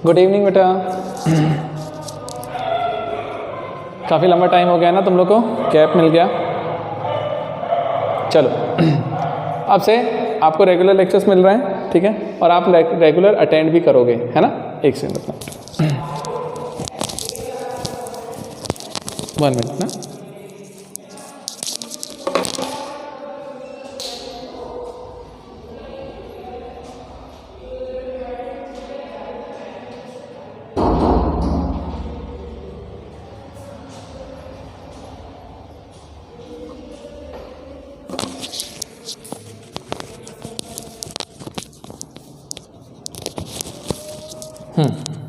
Good evening बेटा। काफ़ी लंबा टाइम हो गया ना, तुम लोग को गैप मिल गया। चलो अब से आपको रेगुलर लेक्चर्स मिल रहे हैं, ठीक है, और आप रेगुलर अटेंड भी करोगे, है ना। एक सेकंड अपना 1 मिनट ना।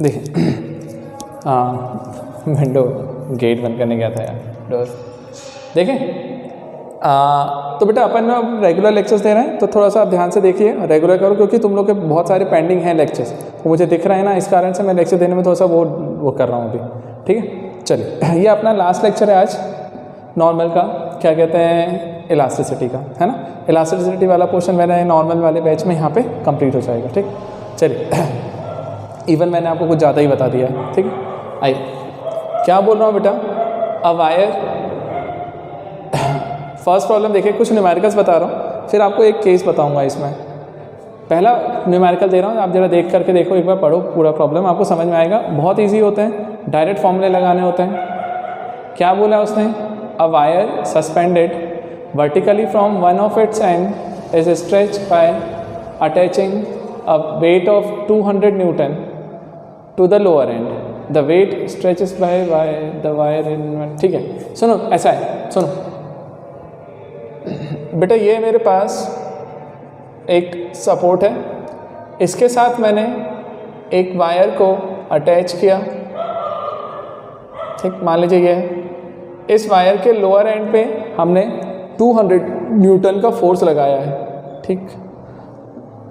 देखिए विंडो गेट बंद करने गया था यार, डोर। देखें तो बेटा अपन ना रेगुलर लेक्चर्स दे रहे हैं, तो थोड़ा सा आप ध्यान से देखिए, रेगुलर करो, क्योंकि तुम लोग के बहुत सारे पेंडिंग हैं लेक्चर्स, वो मुझे दिख रहे हैं ना, इस कारण से मैं लेक्चर देने में थोड़ा सा वो कर रहा हूँ अभी, ठीक है। चलिए, ये अपना लास्ट लेक्चर है आज नॉर्मल का, क्या कहते हैं, इलास्टिसिटी का, है ना। इलास्टिसिटी वाला पोर्शन मेरा नॉर्मल वाले बैच में यहाँ पे कंप्लीट हो जाएगा, ठीक। चलिए, इवन मैंने आपको कुछ ज़्यादा ही बता दिया है, ठीक है। आइए, क्या बोल रहा हूँ बेटा, अ वायर, फर्स्ट प्रॉब्लम देखिए, कुछ न्यूमेरिकल्स बता रहा हूँ, फिर आपको एक केस बताऊँगा इसमें। पहला न्यूमेरिकल दे रहा हूँ, आप जरा देख करके देखो, एक बार पढ़ो पूरा प्रॉब्लम, आपको समझ में आएगा। बहुत ईजी होते हैं, डायरेक्ट फॉर्मूले लगाने होते हैं। क्या बोला उसने, a wire suspended vertically from one of its end is stretch by attaching a weight of 200 newton to the lower end, the weight stretches by the wire in, ठीक है। सुनो, ऐसा है, सुनो बेटा, ये मेरे पास एक सपोर्ट है, इसके साथ मैंने एक वायर को अटैच किया, ठीक, मान लीजिए ये है। इस वायर के लोअर एंड पे हमने 200 न्यूटन का फोर्स लगाया है, ठीक।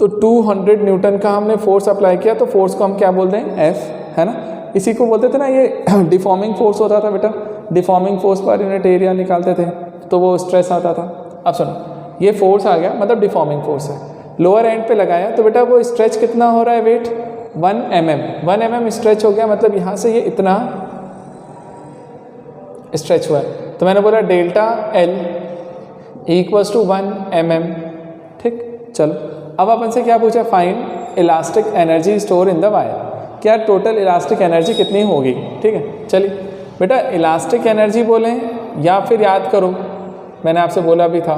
तो 200 न्यूटन का हमने फोर्स अप्लाई किया, तो फोर्स को हम क्या बोलते हैं, F, है ना। इसी को बोलते थे ना, ये डिफॉर्मिंग फोर्स होता था बेटा, deforming force per unit area निकालते थे तो वो स्ट्रेस आता था। अब सुनो, ये फोर्स आ गया, मतलब डिफॉर्मिंग फोर्स है, लोअर एंड पे लगाया, तो बेटा वो स्ट्रेच कितना हो रहा है, वेट 1 mm स्ट्रेच हो गया, मतलब यहाँ से ये इतना स्ट्रेच हुआ है। तो मैंने बोला delta L equals to 1 mm, ठीक। चलो, अब अपन से क्या पूछा, find elastic energy store in the wire, क्या टोटल इलास्टिक एनर्जी कितनी होगी, ठीक है। चलिए बेटा, इलास्टिक एनर्जी बोलें या फिर याद करो, मैंने आपसे बोला भी था,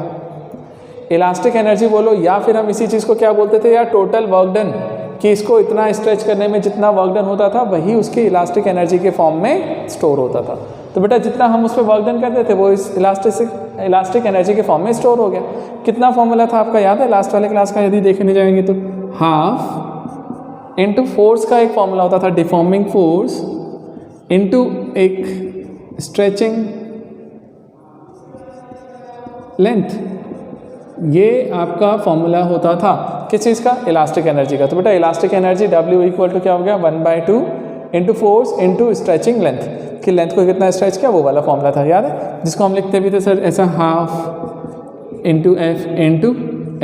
इलास्टिक एनर्जी बोलो या फिर हम इसी चीज़ को क्या बोलते थे यार, टोटल वर्क डन, कि इसको इतना स्ट्रेच करने में जितना वर्क डन होता था वही उसके इलास्टिक एनर्जी के फॉर्म में स्टोर होता था। तो बेटा जितना हम उस पर वर्क डन करते थे वो इस इलास्टिक एनर्जी के फॉर्म में स्टोर हो गया। कितना फॉर्मूला था आपका याद है लास्ट वाले क्लास का, यदि देखने जाएंगे तो हाफ इंटू फोर्स का एक फॉर्मूला होता था, डिफॉर्मिंग फोर्स इंटू एक स्ट्रेचिंग लेंथ, ये आपका फॉर्मूला होता था किस चीज़ का, इलास्टिक एनर्जी का। तो बेटा elastic energy W equal to क्या हो गया, 1/2 into force into stretching length, कि लेंथ को कितना स्ट्रेच किया, वो वाला फॉर्मूला था, याद है, जिसको हम लिखते भी थे सर ऐसा, half into F into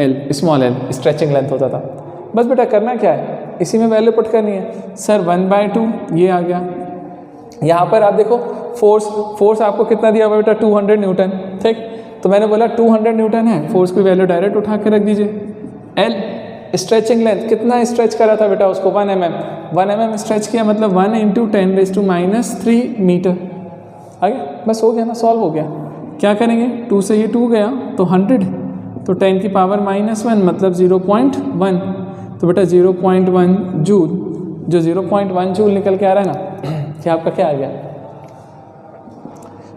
L, small l stretching length होता था। बस बेटा करना क्या है, इसी में वैल्यू पुट करनी है सर, 1/2 ये आ गया। यहाँ पर आप देखो फोर्स आपको कितना दिया हुआ बेटा, 200 न्यूटन, ठीक। तो मैंने बोला 200 न्यूटन है, फोर्स की वैल्यू डायरेक्ट उठा के रख दीजिए। L स्ट्रेचिंग लेंथ, कितना स्ट्रेच करा था बेटा उसको, 1 mm स्ट्रेच किया, मतलब 1 इंटू 10⁻³ मीटर आ गया। बस हो गया ना, सॉल्व हो गया। क्या करेंगे, 2 से ये 2 गया तो 100, तो 10⁻⁻1 मतलब 0.1, तो बेटा 0.1 जूल, जो 0.1 जूल निकल के आ रहा है ना, क्या आपका क्या आ गया,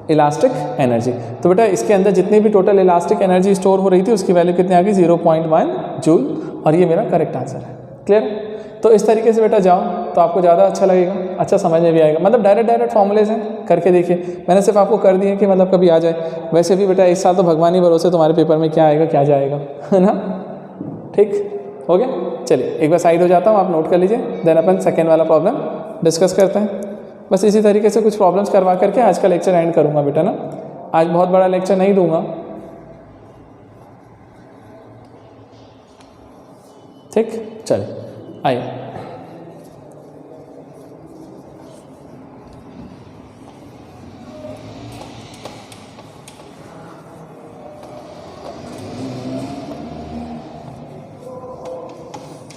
इलास्टिक एनर्जी। तो बेटा इसके अंदर जितनी भी टोटल इलास्टिक एनर्जी स्टोर हो रही थी उसकी वैल्यू कितनी आ गई, 0.1 जूल, और ये मेरा करेक्ट आंसर है। क्लियर। तो इस तरीके से बेटा जाओ तो आपको ज़्यादा अच्छा लगेगा, अच्छा समझ में भी आएगा, मतलब डायरेक्ट फॉर्मूलेज हैं, करके देखिए। मैंने सिर्फ आपको कर दिए कि मतलब कभी आ जाए, वैसे भी बेटा इस साल तो भगवान ही भरोसे तुम्हारे पेपर में क्या आएगा क्या जाएगा, है ना, ठीक हो गया। चलिए एक बार साइड हो जाता हूँ, आप नोट कर लीजिए, देन अपन सेकेंड वाला प्रॉब्लम डिस्कस करते हैं। बस इसी तरीके से कुछ प्रॉब्लम्स करवा करके आज का लेक्चर एंड करूँगा बेटा ना, आज बहुत बड़ा लेक्चर नहीं दूंगा, ठीक। चलिए आइए,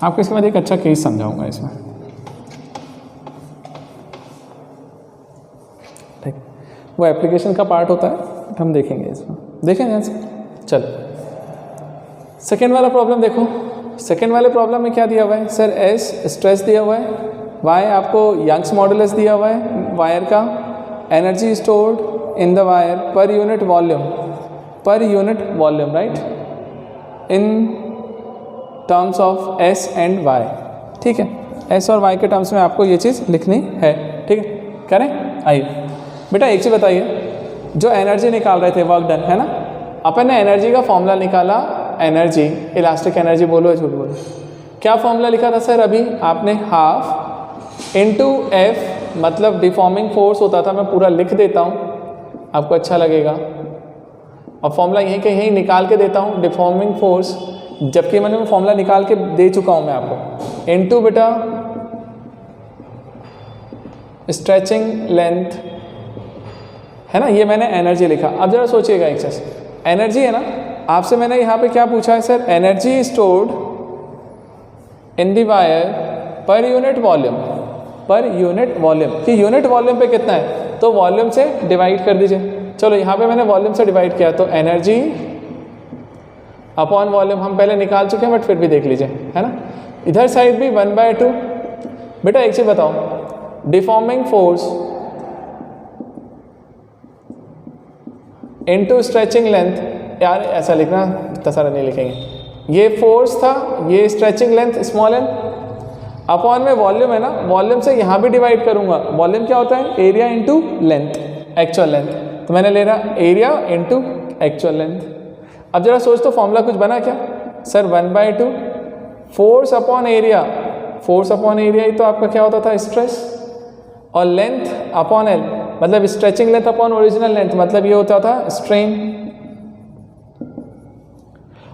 आपको इसके बाद एक अच्छा केस समझाऊंगा इसमें, ठीक। वो एप्लीकेशन का पार्ट होता है, हम देखेंगे इसमें, देखें ध्यान से। चल सेकेंड वाला प्रॉब्लम देखो। सेकेंड वाले प्रॉब्लम में क्या दिया हुआ है सर? एस स्ट्रेस दिया हुआ है, वाई आपको यंग्स मॉडुलस दिया हुआ है वायर का, energy stored in the wire per unit volume right, in terms of S and Y, ठीक है। एस और वाई के टर्म्स में आपको ये चीज़ लिखनी है, ठीक है। करें? आइए बेटा एक चीज़ बताइए, जो एनर्जी निकाल रहे थे वर्क डन, है ना, अपन ने एनर्जी का फॉर्मूला निकाला, एनर्जी इलास्टिक एनर्जी बोलो या झूठ बोलो, क्या फॉर्मूला लिखा था सर? अभी आपने हाफ इंटू एफ, मतलब डिफॉर्मिंग फोर्स होता था, मैं पूरा लिख देता हूँ आपको अच्छा लगेगा, और फॉर्मूला यहीं के यहीं निकाल के देता हूँ, डिफॉर्मिंग फोर्स, जबकि मैंने वो फॉर्मूला निकाल के दे चुका हूँ मैं आपको, इंटू बेटा स्ट्रेचिंग लेंथ, है ना, ये मैंने एनर्जी लिखा। अब जरा सोचिएगा एक चीज़, एनर्जी है ना, आपसे मैंने यहाँ पे क्या पूछा है sir? Energy stored in the wire per unit volume, कि यूनिट वॉल्यूम पे कितना है, तो वॉल्यूम से डिवाइड कर दीजिए। चलो यहाँ पे मैंने वॉल्यूम से डिवाइड किया, तो एनर्जी अपॉन वॉल्यूम हम पहले निकाल चुके हैं, बट फिर भी देख लीजिए, है ना। इधर साइड भी 1/2। बेटा एक चीज़ बताओ, deforming force into stretching length, यार ऐसा लिखना, इतना सारा नहीं लिखेंगे, ये फोर्स था, ये stretching length small N, upon में वॉल्यूम है ना, वॉल्यूम से यहाँ भी डिवाइड करूँगा, वॉल्यूम क्या होता है? Area into length, actual length, तो मैंने ले रहा एरिया इंटू एक्चुअल लेंथ। अब जरा सोच तो फॉर्मूला कुछ बना क्या सर? 1/2 फोर्स अपॉन एरिया, ही तो आपका क्या होता था? स्ट्रेस, और लेंथ अपॉन एल, मतलब stretching length upon original length, मतलब ये होता था स्ट्रेन।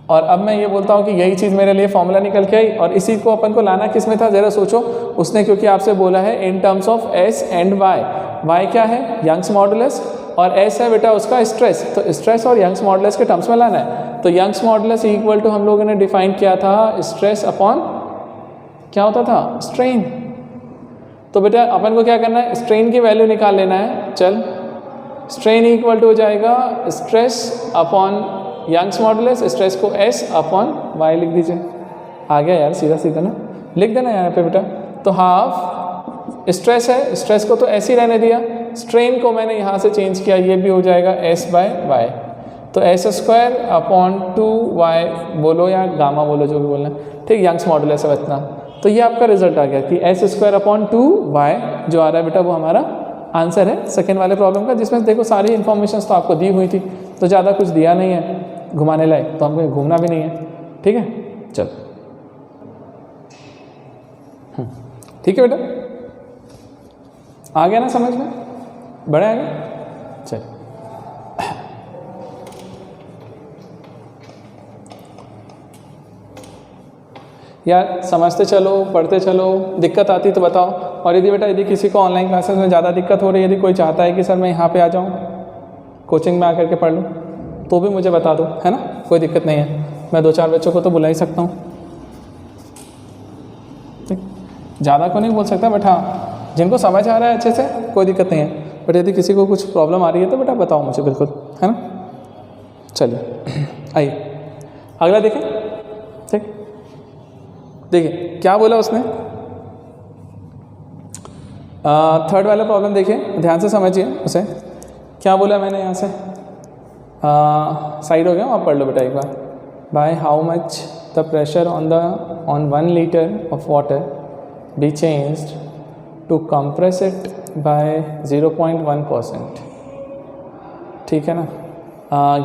और अब मैं ये बोलता हूँ कि यही चीज़ मेरे लिए फॉर्मूला निकल के आई, और इसी को अपन को लाना किस में था ज़रा सोचो। उसने क्योंकि आपसे बोला है in terms of S and Y, Y क्या है? यंग्स मॉडुलस, और एस है बेटा उसका स्ट्रेस, तो स्ट्रेस और यंग्स मॉडुलस के टर्म्स में लाना है। तो यंग्स मॉडुलस इक्वल टू हम लोगों ने डिफाइन किया था स्ट्रेस अपॉन क्या होता था? स्ट्रेन। तो बेटा अपन को क्या करना है? स्ट्रेन की वैल्यू निकाल लेना है। चल, स्ट्रेन इक्वल टू हो जाएगा stress upon Young's modulus, stress को एस अपॉन वाई लिख दीजिए। आ गया यार, सीधा सीधा ना लिख देना यहाँ पे बेटा। तो हाफ स्ट्रेस है, स्ट्रेस को तो ऐसे ही रहने दिया, स्ट्रेन को मैंने यहाँ से चेंज किया, ये भी हो जाएगा S/Y, तो S² अपॉन 2y बोलो या गामा बोलो, जो भी बोलना है, ठीक। यंग्स मॉडुलस है इतना, तो ये आपका रिजल्ट आ गया कि S² अपॉन 2y जो आ रहा है बेटा वो हमारा आंसर है सेकेंड वाले प्रॉब्लम का, जिसमें देखो सारी इन्फॉर्मेशन तो आपको दी हुई थी, तो ज़्यादा कुछ दिया नहीं है घुमाने लायक, तो हमको घूमना भी नहीं है, ठीक है। चल ठीक है बेटा, आ गया ना समझ में? बड़े आ गए? चल यार समझते चलो, पढ़ते चलो, दिक्कत आती तो बताओ। और यदि बेटा यदि किसी को ऑनलाइन क्लासेस में ज़्यादा दिक्कत हो रही है, यदि कोई चाहता है कि सर मैं यहाँ पे आ जाऊँ कोचिंग में आकर के पढ़ लूँ, तो भी मुझे बता दो, है ना, कोई दिक्कत नहीं है। मैं 2-4 बच्चों को तो बुला ही सकता हूँ, ठीक। ज़्यादा को नहीं बोल सकता, बट हाँ जिनको समझ आ रहा है अच्छे से कोई दिक्कत नहीं है। बट यदि किसी को कुछ प्रॉब्लम आ रही है तो बेटा बताओ मुझे, बिल्कुल, है ना। चलिए आइए अगला देखें, ठीक। देखिए क्या बोला उसने, थर्ड वाला प्रॉब्लम देखिए, ध्यान से समझिए उसे क्या बोला मैंने यहाँ से। साइड हो गया, आप पढ़ लो बेटा एक बार। By how much the pressure on 1 litre of water be changed to compress it by 0.1%, ठीक है ना।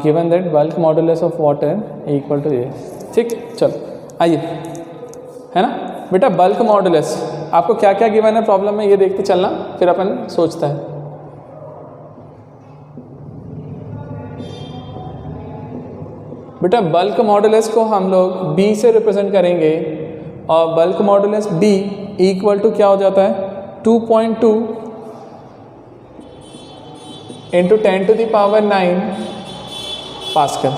Given that bulk modulus of water equal to ये, ठीक। चलो आइए, है ना बेटा, बल्क मॉडुलस आपको क्या क्या गिवन है प्रॉब्लम में, ये देखते चलना, फिर अपन सोचता है। बेटा बल्क मॉडुलस को हम लोग B से रिप्रेजेंट करेंगे, और bulk modulus B equal to क्या हो जाता है? 2.2 इंटू 10⁹ पास्कल,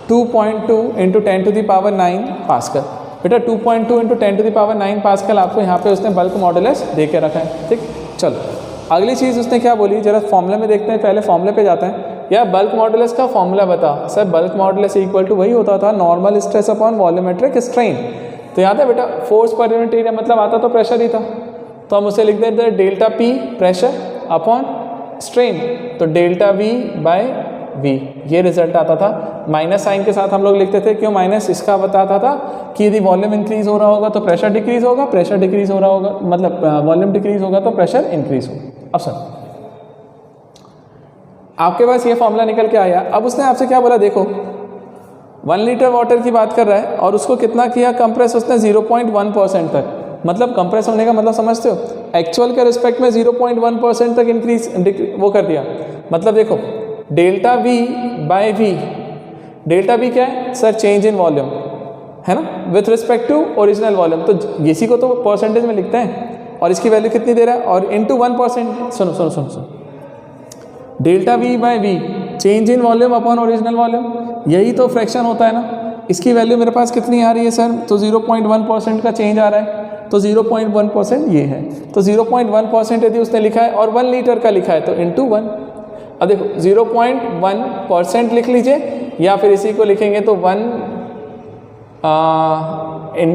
2.2 इंटू 10⁹ पास्कल, बेटा 2.2 इंटू 10⁹ पास्कल आपको यहाँ पे उसने बल्क मॉडुलस दे के रखा है। ठीक, चलो अगली चीज़ उसने क्या बोली, जरा फॉर्मूले में देखते हैं, पहले फॉर्मूले पे जाते हैं। यार बल्क मॉडुलस का फॉर्मूला बता। Sir bulk modulus equal to वही होता था normal stress upon volumetric strain. तो याद है बेटा फोर्स पर यूनिट एरिया मतलब आता तो प्रेशर ही था, तो हम उसे लिख देते हैं delta P pressure upon strain, तो डेल्टा वी बाय वी, ये रिजल्ट आता था। माइनस साइन के साथ हम लोग लिखते थे, क्यों माइनस, इसका बताता था कि यदि वॉल्यूम इंक्रीज हो रहा होगा तो प्रेशर डिक्रीज होगा, प्रेशर डिक्रीज हो रहा होगा मतलब वॉल्यूम डिक्रीज होगा तो प्रेशर इंक्रीज होगा। अब सर आपके पास ये फॉर्मूला निकल के आया। अब उसने आपसे क्या बोला, देखो 1 लीटर वाटर की बात कर रहा है और उसको कितना किया कंप्रेस उसने 0.1% तक, मतलब कंप्रेस होने का मतलब समझते हो, एक्चुअल के रिस्पेक्ट में 0.1% तक इंक्रीज वो कर दिया। मतलब देखो delta V by V, delta V क्या है सर, चेंज इन वॉल्यूम है ना, with respect to original volume, तो इसी को तो परसेंटेज में लिखते हैं और इसकी वैल्यू कितनी दे रहा है, और इनटू 1%। सुनो सुनो सुनो सुनो, delta V by V change in volume upon original volume, यही तो फ्रैक्शन होता है ना। इसकी वैल्यू मेरे पास कितनी आ रही है सर, तो 0.1% का चेंज आ रहा है, तो 0.1% ये है, तो 0.1% यदि उसने लिखा है और 1 लीटर का लिखा है तो इंटू 1। अब देखो 0.1% लिख लीजिए या फिर इसी को लिखेंगे तो 1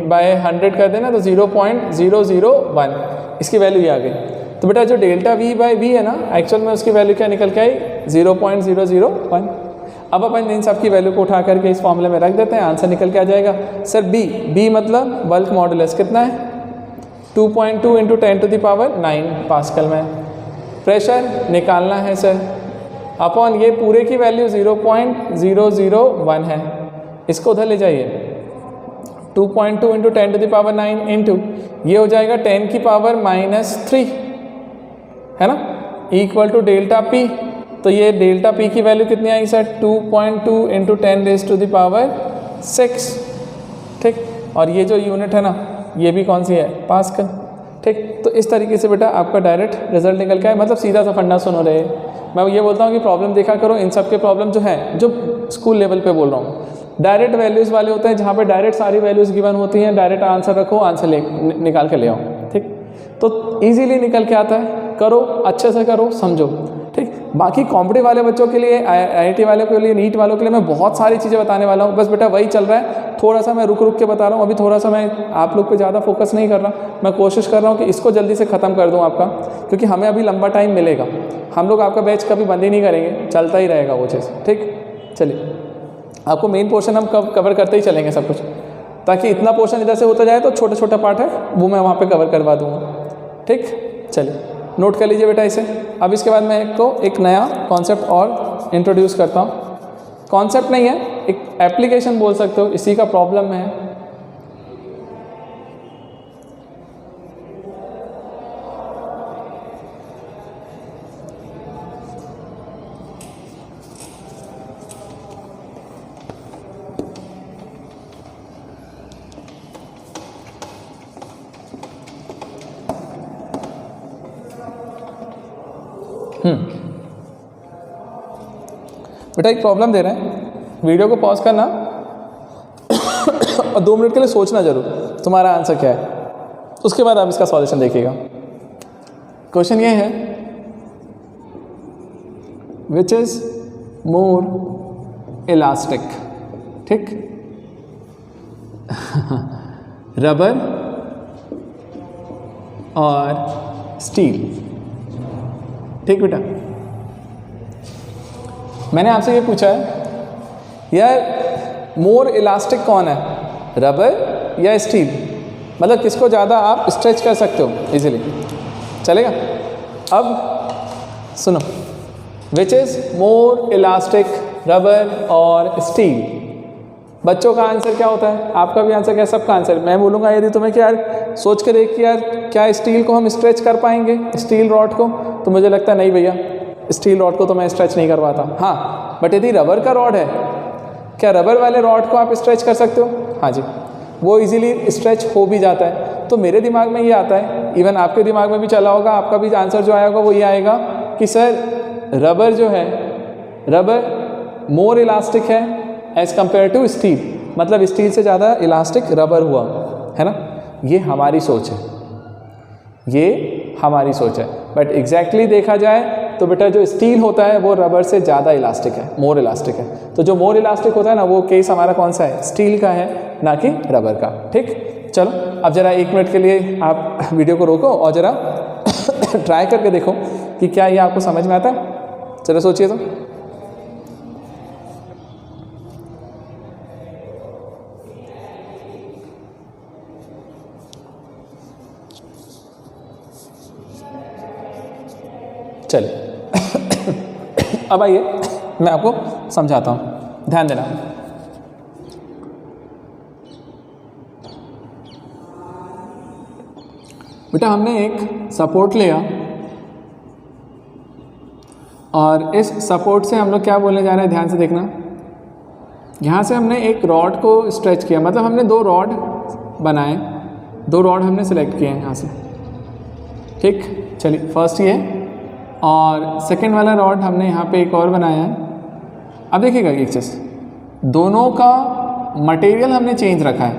बाय 100 कर देना तो 0.001, इसकी वैल्यू ये आ गई। तो बेटा जो डेल्टा वी बाय वी है ना, एक्चुअल में उसकी वैल्यू क्या निकल के आई 0.001। अब अपन इन सब की वैल्यू को उठा करके इस फॉर्मूले में रख देते हैं, आंसर निकल के आ जाएगा। सर बी मतलब बल्क मॉडुलस कितना है, 2.2 इंटू 10⁹ पास्कल में। प्रेशर निकालना है सर अपॉन ये पूरे की वैल्यू 0.001 है, इसको उधर ले जाइए, 2.2 इंटू 10⁹ इंटू ये हो जाएगा 10⁻³ है ना, इक्वल टू डेल्टा पी। तो ये डेल्टा पी की वैल्यू कितनी आई सर, 2.2 इंटू 10⁶। ठीक, और ये जो यूनिट है ना ये भी कौन सी है, पास्कल। ठीक, तो इस तरीके से बेटा आपका डायरेक्ट रिजल्ट निकल के आए, मतलब सीधा सा फंडा सुनो रहे। मैं ये बोलता हूँ कि प्रॉब्लम देखा करो, इन सब के प्रॉब्लम जो हैं जो स्कूल लेवल पे बोल रहा हूँ डायरेक्ट वैल्यूज़ वाले होते हैं, जहाँ पे डायरेक्ट सारी वैल्यूज़ गिवन होती हैं, डायरेक्ट आंसर रखो, आंसर निकाल के ले आओ। ठीक, तो ईजीली निकल के आता है, करो अच्छे से करो, समझो। ठीक, बाकी कॉम्पिटिटिव वाले बच्चों के लिए, IIT वालों के लिए, नीट वालों के लिए मैं बहुत सारी चीज़ें बताने वाला हूँ, बस बेटा वही चल रहा है, थोड़ा सा मैं रुक रुक के बता रहा हूँ। अभी थोड़ा सा मैं आप लोग पे ज़्यादा फोकस नहीं कर रहा, मैं कोशिश कर रहा हूँ कि इसको जल्दी से ख़त्म कर दूँ आपका, क्योंकि हमें अभी लंबा टाइम मिलेगा, हम लोग आपका बैच कभी बंद ही नहीं करेंगे, चलता ही रहेगा वो चीज़। ठीक, चलिए आपको मेन पोर्शन हम कवर करते ही चलेंगे सब कुछ, ताकि इतना पोर्शन इधर से होता जाए तो छोटा छोटा पार्ट है वो मैं वहाँ पे कवर करवा दूँगा। ठीक, चलिए नोट कर लीजिए बेटा इसे। अब इसके बाद मैं एक नया कॉन्सेप्ट और इंट्रोड्यूस करता हूँ, कॉन्सेप्ट नहीं है, एक एप्लीकेशन बोल सकते हो, इसी का प्रॉब्लम है। बेटा एक प्रॉब्लम दे रहे हैं, वीडियो को पॉज करना और 2 मिनट के लिए सोचना जरूर तुम्हारा आंसर क्या है, उसके बाद आप इसका सॉल्यूशन देखिएगा। क्वेश्चन ये है, विच इज मोर इलास्टिक। ठीक, रबर और स्टील। ठीक बेटा, मैंने आपसे ये पूछा है यार मोर इलास्टिक कौन है, रबर या स्टील, मतलब किसको ज़्यादा आप स्ट्रेच कर सकते हो इजीली, चलेगा। अब सुनो, which is more elastic, rubber और स्टील। बच्चों का आंसर क्या होता है, आपका भी आंसर क्या है, सबका आंसर। मैं बोलूँगा यदि तुम्हें कि यार सोच के देख कि यार क्या स्टील को हम स्ट्रेच कर पाएंगे, स्टील रॉड को, तो मुझे लगता है नहीं भैया, स्टील रॉड को तो मैं स्ट्रेच नहीं करवाता। हाँ, बट यदि रबर का रॉड है, क्या रबर वाले रॉड को आप स्ट्रेच कर सकते हो? हाँ जी, वो इजीली स्ट्रेच हो भी जाता है। तो मेरे दिमाग में ये आता है, इवन आपके दिमाग में भी चला होगा, आपका भी आंसर जो आया होगा वो ये आएगा कि सर रबर जो है, रबर मोर इलास्टिक है एज़ कम्पेयर टू स्टील। मतलब स्टील से ज़्यादा इलास्टिक रबर हुआ, है ना। ये हमारी सोच है, ये हमारी सोच है, बट एग्जैक्टली देखा जाए तो बेटा जो स्टील होता है वो रबर से ज़्यादा इलास्टिक है, मोर इलास्टिक है। तो जो मोर इलास्टिक होता है ना, वो केस हमारा कौन सा है, स्टील का है, ना कि रबर का। ठीक, चलो अब ज़रा 1 मिनट के लिए आप वीडियो को रोको और ज़रा ट्राई करके देखो कि क्या ये आपको समझ में आता है। चलो सोचिए तो। चलिए अब आइए मैं आपको समझाता हूँ, ध्यान देना। बेटा हमने एक सपोर्ट लिया और इस सपोर्ट से हम लोग क्या बोलने जा रहे हैं, ध्यान से देखना। यहाँ से हमने एक रॉड को स्ट्रेच किया, मतलब हमने 2 रॉड बनाए, 2 रॉड हमने सेलेक्ट किए हैं यहाँ से। ठीक, चलिए फर्स्ट ये और सेकंड वाला रॉड हमने यहाँ पे एक और बनाया है। अब देखिएगा एक चीज़, दोनों का मटेरियल हमने चेंज रखा है,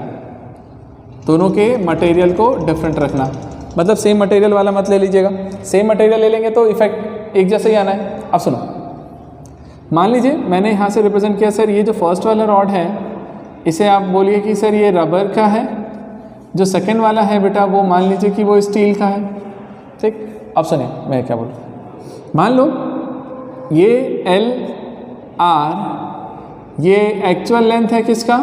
दोनों के मटेरियल को डिफरेंट रखना, मतलब सेम मटेरियल वाला मत ले लीजिएगा। सेम मटेरियल ले लेंगे तो इफेक्ट एक जैसे ही आना है। अब सुनो, मान लीजिए मैंने यहाँ से रिप्रेजेंट किया सर, ये जो फर्स्ट वाला रॉड है इसे आप बोलिए कि सर ये रबर का है, जो सेकंड वाला है बेटा वो मान लीजिए कि वो स्टील का है। ठीक, अब सुनिए मैं क्या बोलूँ। मान लो ये LR, ये एक्चुअल लेंथ है किसका,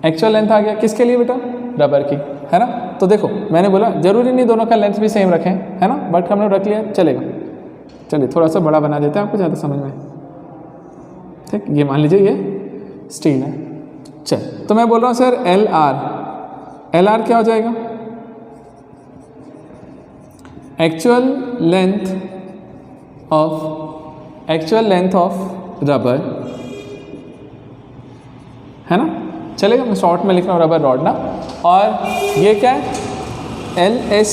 एक्चुअल लेंथ आ गया किसके लिए बेटा, रबर की, है ना। तो देखो मैंने बोला जरूरी नहीं दोनों का लेंथ भी सेम रखें, है ना, बट हमने रख लिया, चलेगा। चलिए थोड़ा सा बड़ा बना देते हैं आपको ज़्यादा समझ में। ठीक, ये मान लीजिए ये स्टील है। चल तो मैं बोल रहा हूँ सर LR क्या हो जाएगा, एक्चुअल लेंथ ऑफ रबर, है ना, चलेगा। मैं शॉर्ट में लिख रहा हूँ रबर रॉड ना। और ये क्या है, LS,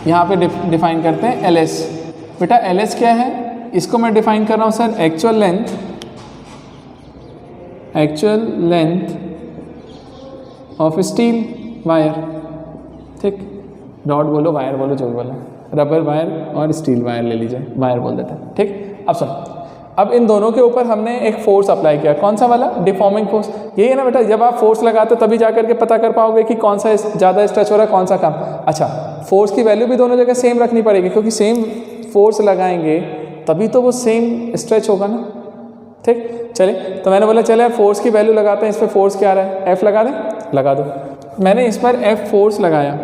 यहाँ पे डिफाइन करते हैं LS। बेटा LS क्या है, इसको मैं डिफाइन कर रहा हूँ sir actual length of steel wire. ठीक, रॉड बोलो वायर बोलो जो भी बोलो, रबर वायर और स्टील वायर ले लीजिए, वायर बोल देते हैं। ठीक, अब सुनो, अब इन दोनों के ऊपर हमने एक फोर्स अप्लाई किया, कौन सा वाला, डिफॉर्मिंग फोर्स। यही है ना बेटा, जब आप फोर्स लगाते हो तभी जा करके पता कर पाओगे कि कौन सा ज़्यादा स्ट्रेच हो रहा है, कौन सा कम। अच्छा, फोर्स की वैल्यू भी दोनों जगह सेम रखनी पड़ेगी, क्योंकि सेम फोर्स लगाएंगे तभी तो वो सेम स्ट्रेच होगा ना। ठीक, चलिए तो मैंने बोला चले फोर्स की वैल्यू लगाते हैं, इस पर फोर्स क्या आ रहा है, F लगा दें, लगा दो। मैंने इस पर F फोर्स लगाया,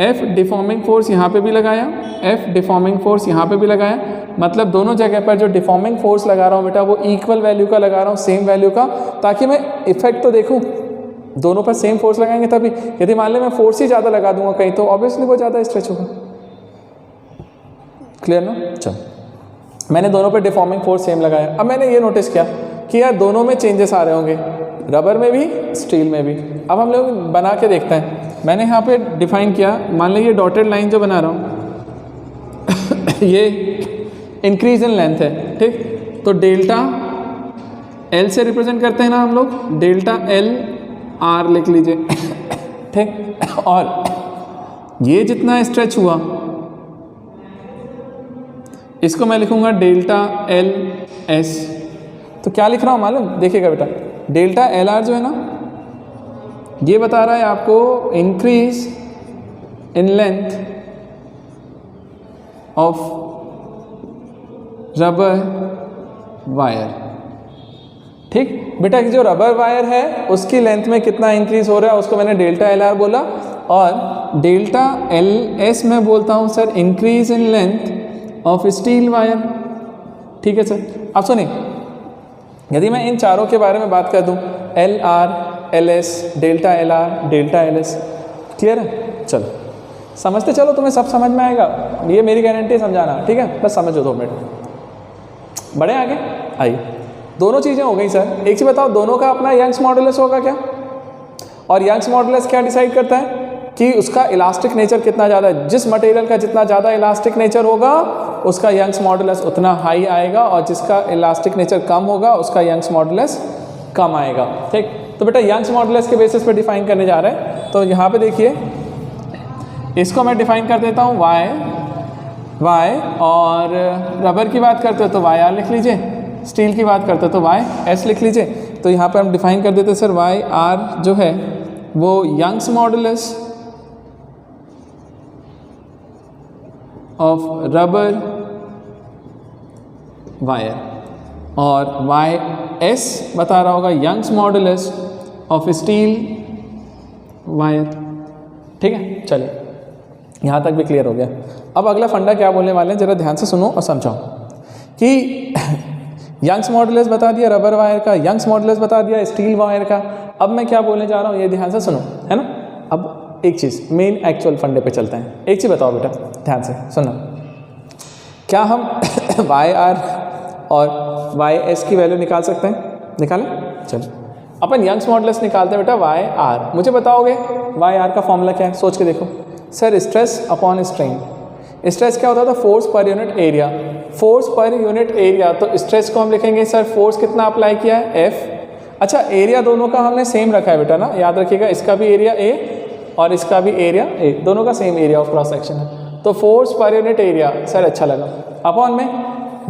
F डिफॉर्मिंग फोर्स यहाँ पे भी लगाया, F डिफॉर्मिंग फोर्स यहाँ पे भी लगाया, मतलब दोनों जगह पर जो डिफॉर्मिंग फोर्स लगा रहा हूँ बेटा वो इक्वल वैल्यू का लगा रहा हूँ, सेम वैल्यू का, ताकि मैं इफेक्ट तो देखूँ। दोनों पर सेम फोर्स लगाएंगे तभी, यदि मान ले मैं फोर्स ही ज़्यादा लगा दूंगा कहीं तो ऑब्वियसली वो ज़्यादा स्ट्रेच होगा। क्लियर ना। चलो मैंने दोनों पर डिफॉर्मिंग फोर्स सेम लगाया। अब मैंने ये नोटिस किया कि यार दोनों में चेंजेस आ रहे होंगे, रबर में भी स्टील में भी। अब हम लोग बना के देखते हैं। मैंने यहाँ पे डिफाइन किया, मान लीजिए डॉटेड लाइन जो बना रहा हूँ ये इंक्रीज इन लेंथ है। ठीक, तो डेल्टा L से रिप्रेजेंट करते हैं ना हम लोग, डेल्टा LR लिख लीजिए। ठीक, और ये जितना स्ट्रेच हुआ इसको मैं लिखूंगा डेल्टा LS। तो क्या लिख रहा हूँ मालूम, देखिएगा बेटा, डेल्टा LR जो है ना ये बता रहा है आपको increase in length of rubber wire. ठीक बेटा, जो रबर वायर है उसकी लेंथ में कितना इंक्रीज हो रहा है उसको मैंने डेल्टा LR बोला, और डेल्टा LS में बोलता हूँ sir increase in length of steel wire. ठीक है सर। अब सुनिए, यदि मैं इन चारों के बारे में बात कर दूं, LR, LS, delta LR, delta LS, clear है। चलो समझते चलो, तुम्हें सब समझ में आएगा, ये मेरी गारंटी है समझाना। ठीक है, बस समझो 2 मिनट, बढ़े आगे। आइए, दोनों चीज़ें हो गई सर। एक चीज़ बताओ, दोनों का अपना यंग्स मॉडुलस होगा क्या, और यंग्स मॉडुलस क्या डिसाइड करता है कि उसका इलास्टिक नेचर कितना ज़्यादा है। जिस मटेरियल का जितना ज़्यादा इलास्टिक नेचर होगा उसका यंग्स मॉडुलस उतना हाई आएगा, और जिसका इलास्टिक नेचर कम होगा उसका यंग्स मॉडुलस कम आएगा। ठीक, तो बेटा यंग्स मॉडुलस के बेसिस पे डिफाइन करने जा रहे हैं। तो यहाँ पे देखिए, इसको मैं डिफाइन कर देता हूँ y, और रबर की बात करते हो तो YR लिख लीजिए, स्टील की बात करते हो तो YS लिख लीजिए। तो यहाँ पे हम डिफाइन कर देते हैं सर YR जो है वो Young's modulus of rubber wire, और YS बता रहा होगा Young's modulus of steel wire. ठीक है, चलिए यहाँ तक भी क्लियर हो गया। अब अगला फंडा क्या बोलने वाले हैं, जरा ध्यान से सुनो और समझाओ कि यंग्स मॉडुलस बता दिया रबर वायर का, यंग्स मॉडुलस बता दिया स्टील वायर का। अब मैं क्या बोलने जा रहा हूँ ये ध्यान से सुनो, है ना। अब एक चीज़ मेन एक्चुअल फंडे पे चलते हैं। एक चीज़ बताओ बेटा, ध्यान से सुनो, क्या हम YR और YS की वैल्यू निकाल सकते हैं? निकालें, चलो अपन यंग्स मॉडुलस निकालते हैं बेटा YR। मुझे बताओगे YR का फॉर्मूला क्या है? सोच के देखो sir. Stress upon strain. Stress क्या होता था? Force per unit area. Force per unit area, तो स्ट्रेस को हम लिखेंगे सर फोर्स कितना अप्लाई किया है F। अच्छा, एरिया दोनों का हमने सेम रखा है बेटा ना, याद रखिएगा, इसका भी एरिया A और इसका भी एरिया A, दोनों का same area of cross section है। तो force per unit area sir अच्छा लगा, अपॉन में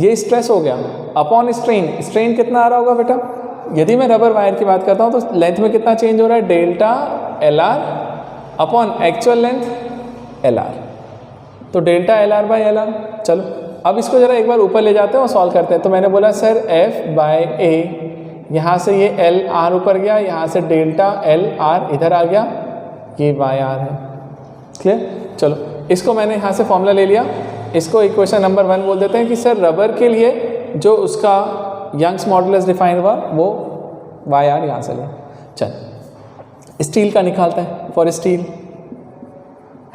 ये स्ट्रेस हो गया, अपॉन स्ट्रेन। स्ट्रेन कितना आ रहा होगा बेटा? यदि मैं रबर वायर की बात करता हूँ तो लेंथ में कितना चेंज हो रहा है? Delta LR upon actual length LR। तो डेल्टा LR बाई LR। चलो अब इसको जरा एक बार ऊपर ले जाते हैं और सॉल्व करते हैं। तो मैंने बोला सर F बाई A, यहाँ से ये LR ऊपर गया, यहाँ से डेल्टा LR इधर आ गया, ये बाई R है। क्लियर? चलो इसको मैंने यहाँ से फॉर्मूला ले लिया, इसको इक्वेशन नंबर 1 बोल देते हैं कि सर रबर के लिए जो उसका यंग्स मॉडुलस डिफाइन हुआ वो YR यहाँ से लिया। चल स्टील का निकालते हैं, फॉर स्टील,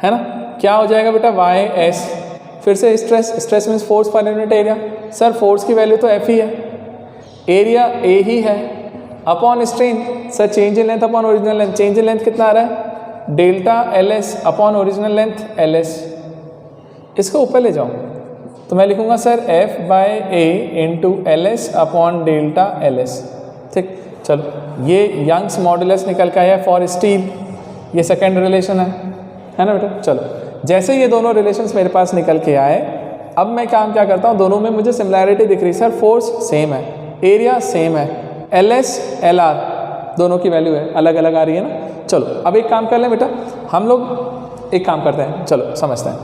है ना। क्या हो जाएगा बेटा? YS। फिर से stress means force per unit area. Sir force की वैल्यू तो F ही है, एरिया A ही है, upon strain sir change in length upon original length. Change in length कितना आ रहा है? Delta LS upon original length LS। इसको ऊपर ले जाओ तो मैं लिखूंगा sir F by A into LS upon delta LS। ठीक, चलो ये यंग्स मॉडुलस निकल के आया फॉर स्टील, ये सेकेंड रिलेशन है ना बेटा। चलो जैसे ये दोनों रिलेशंस मेरे पास निकल के आए, अब मैं काम क्या करता हूँ, दोनों में मुझे सिमिलैरिटी दिख रही है। सर फोर्स सेम है, एरिया सेम है, LS LR दोनों की वैल्यू है, अलग अलग आ रही है ना। चलो अब एक काम कर लें बेटा, हम लोग एक काम करते हैं, चलो समझते हैं।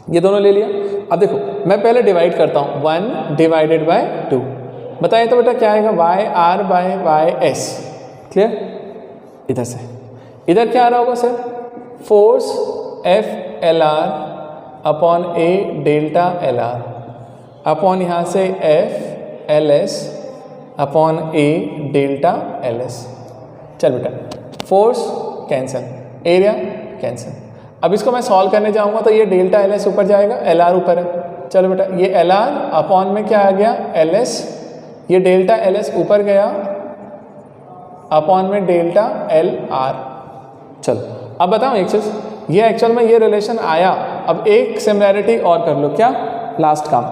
ये दोनों ले लिया, अब देखो मैं पहले डिवाइड करता हूँ, 1 डिवाइडेड बाय 2। बताइए तो बेटा क्या आएगा? YR by YS। क्लियर? इधर से इधर क्या आ रहा होगा sir? Force F LR upon A delta LR upon यहाँ से F LS upon A delta LS। चल बेटा फोर्स कैंसिल, एरिया कैंसिल। अब इसको मैं सॉल्व करने जाऊँगा तो ये डेल्टा LS ऊपर जाएगा, LR ऊपर है। चलो बेटा ये LR अपॉन में क्या आ गया? LS। ये डेल्टा LS ऊपर गया, अपॉन में डेल्टा LR। चलो अब बताओ एक चीज़, ये एक्चुअल में ये रिलेशन आया। अब एक सिमिलैरिटी और कर लो, क्या? लास्ट काम,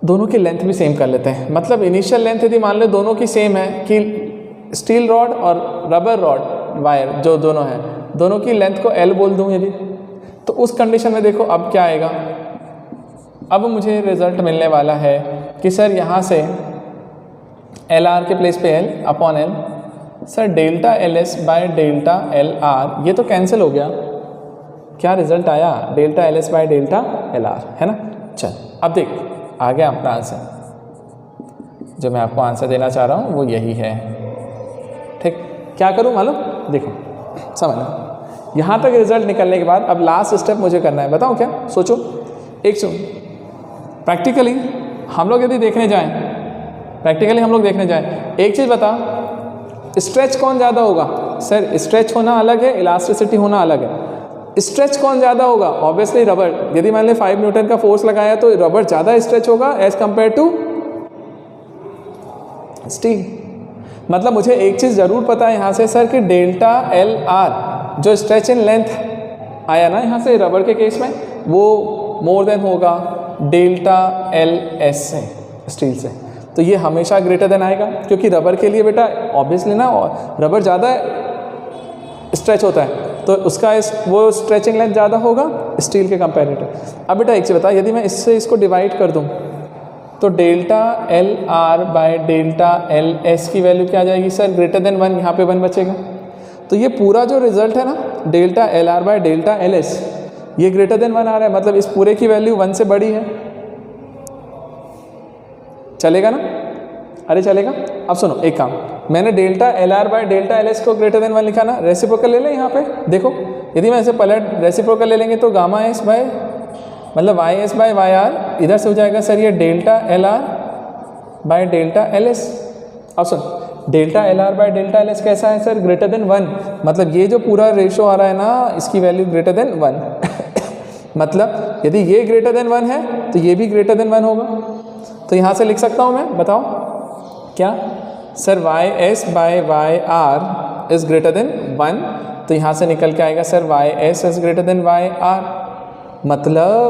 दोनों की लेंथ भी सेम कर लेते हैं। मतलब इनिशियल लेंथ यदि मान लो दोनों की सेम है कि स्टील रॉड और रबर रॉड वायर जो दोनों हैं, दोनों की लेंथ को L बोल दूं यदि, तो उस कंडीशन में देखो अब क्या आएगा। अब मुझे रिजल्ट मिलने वाला है कि सर यहाँ से LR के प्लेस पे L upon L, sir delta LS by delta LR, ये तो कैंसिल हो गया। क्या रिजल्ट आया? Delta LS by delta LR, है ना। चल अब देख आ गया अपना आंसर। जो मैं आपको आंसर देना चाह रहा हूँ वो यही है। ठीक, क्या करूँ मालूम? देखो समझ लो, यहाँ तक रिजल्ट निकलने के बाद अब लास्ट स्टेप मुझे करना है। बताओ क्या? सोचो एक सुन, प्रैक्टिकली हम लोग यदि देखने जाएं, एक चीज़ बता, स्ट्रेच कौन ज़्यादा होगा? सर स्ट्रेच होना अलग है, इलास्टिसिटी होना अलग है। स्ट्रेच कौन ज़्यादा होगा? Obviously rubber. यदि मान ले 5 न्यूटन का फोर्स लगाया तो रबर ज़्यादा स्ट्रेच होगा एज कंपेयर टू स्टील। मतलब मुझे एक चीज़ ज़रूर पता है यहाँ से सर कि डेल्टा LR जो स्ट्रेच इन लेंथ आया ना यहाँ से रबर के केस में, वो मोर देन होगा डेल्टा LS से, स्टील से। तो ये हमेशा ग्रेटर देन आएगा, क्योंकि रबर के लिए बेटा ऑब्वियसली ना रबर ज़्यादा स्ट्रेच होता है, तो उसका वो स्ट्रेचिंग लेंथ ज़्यादा होगा स्टील के कंपेरेटिव। अब बेटा एक चीज़ बता, यदि मैं इससे इसको डिवाइड कर दूँ तो delta L R by delta L S की वैल्यू क्या आ जाएगी सर? ग्रेटर देन 1, यहाँ पे 1 बचेगा। तो ये पूरा जो रिजल्ट है ना delta L R by delta L S, ये ग्रेटर देन 1 आ रहा है, मतलब इस पूरे की वैल्यू 1 से बड़ी है। चलेगा ना? अरे चलेगा। अब सुनो एक काम, मैंने delta L R by delta L S को ग्रेटर देन 1 लिखा ना, रेसिप्रोकल ले लें यहाँ पे। देखो यदि मैं ऐसे पलट रेसिप्रोकल ले लेंगे तो गामा एस बाय मतलब Y S by Y R इधर से हो जाएगा सर ये delta L R by delta L S. अब सुन, delta L R by delta L S कैसा है सर? ग्रेटर देन 1, मतलब ये जो पूरा रेशो आ रहा है ना इसकी वैल्यू ग्रेटर देन 1 मतलब यदि ये ग्रेटर देन 1 है तो ये भी ग्रेटर देन 1 होगा। तो यहाँ से लिख सकता हूँ मैं, बताओ क्या sir? Y S by Y R is greater than 1, तो यहाँ से निकल के आएगा sir Y S is greater than Y R. मतलब